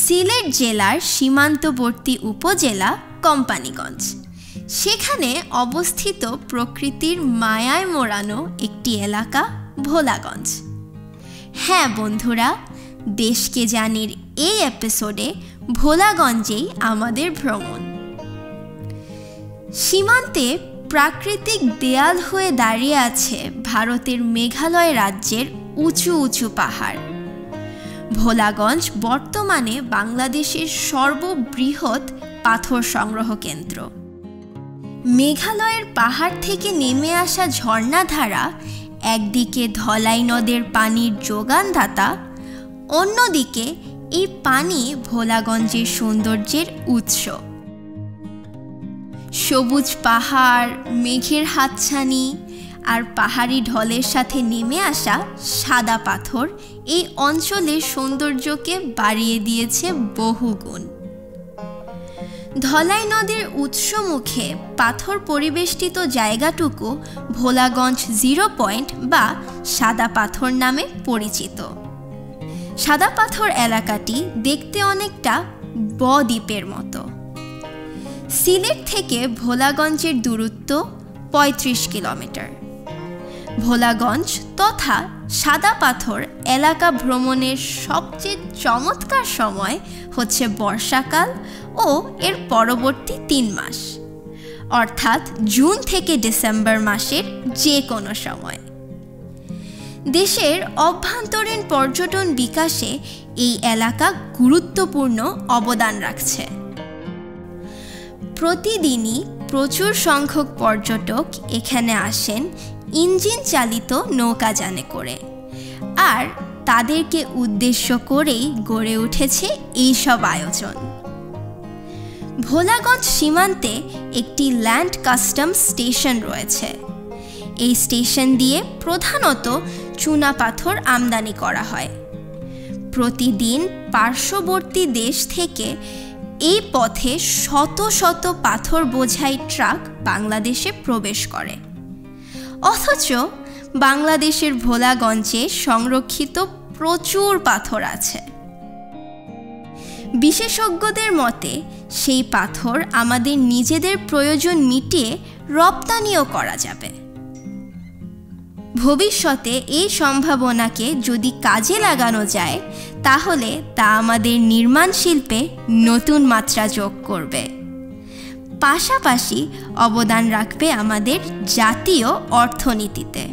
সিলেট জেলার সীমান্তবর্তী উপজেলা কোম্পানীগঞ্জ। সেখানে অবস্থিত প্রকৃতির মায়ায় মোড়ানো একটি এলাকা ভোলাগঞ্জ। হ্যাঁ বন্ধুরা, দেশকে জানির এই এপিসোডে ভোলাগঞ্জেই আমাদের ভ্রমণ। সীমান্তে প্রাকৃতিক দেয়াল হয়ে দাঁড়িয়ে আছে ভারতের মেঘালয় রাজ্যের উঁচু উঁচু পাহাড়। ভোলাগঞ্জ বর্তমানে বাংলাদেশের সর্ববৃহৎ পাথর সংগ্রহ কেন্দ্র। মেঘালয়ের পাহাড় থেকে নেমে আসা ঝর্ণাধারা একদিকে ধলাই নদের পানির যোগানদাতা, অন্যদিকে এই পানি ভোলাগঞ্জের সৌন্দর্যের উৎস। সবুজ পাহাড়, মেঘের হাতছানি আর পাহাড়ি ঢলের সাথে নেমে আসা সাদা পাথর এই অঞ্চলের সৌন্দর্যকে বাড়িয়ে দিয়েছে বহুগুণ। ধলাই নদীর উৎসমুখে পাথর পরিবেষ্টিত জায়গাটুকু ভোলাগঞ্জ 0 পয়েন্ট বা সাদা পাথর নামে পরিচিত। সাদা পাথর এলাকাটি দেখতে অনেকটা ব-দ্বীপের মতো। সিলেট থেকে ভোলাগঞ্জের দূরত্ব 35 কিলোমিটার। ভোলাগঞ্জ তথা সাদা পাথর এলাকা ভ্রমণের সবচেয়ে চমৎকার সময় হচ্ছে বর্ষাকাল ও এর পরবর্তী 3 মাস, অর্থাৎ জুন থেকে ডিসেম্বর মাসের যে কোনো সময়। দেশের অভ্যন্তরীণ পর্যটন বিকাশে এই এলাকা গুরুত্বপূর্ণ অবদান রাখছে। প্রতিদিনই প্রচুর সংখ্যক পর্যটক এখানে আসেন ইঞ্জিন চালিত নৌকাযানে করে, আর তাদেরকে উদ্দেশ্য করেই গড়ে উঠেছে এইসব আয়োজন। ভোলাগঞ্জ সীমান্তে একটি ল্যান্ড কাস্টমস স্টেশন রয়েছে। এই স্টেশন দিয়ে প্রধানত চুনা পাথর আমদানি করা হয়। প্রতিদিন পার্শ্ববর্তী দেশ থেকে এই পথে শত শত পাথর বোঝাই ট্রাক বাংলাদেশে প্রবেশ করে, অথচ বাংলাদেশের ভোলাগঞ্জে সংরক্ষিত প্রচুর পাথর আছে। বিশেষজ্ঞদের মতে সেই পাথর আমাদের নিজেদের প্রয়োজন মিটিয়ে রপ্তানিও করা যাবে। ভবিষ্যতে এই সম্ভাবনাকে যদি কাজে লাগানো যায়, তাহলে তা আমাদের নির্মাণ শিল্পে নতুন মাত্রা যোগ করবে, পাশাপাশি অবদান রাখবে আমাদের জাতীয় অর্থনীতিতে।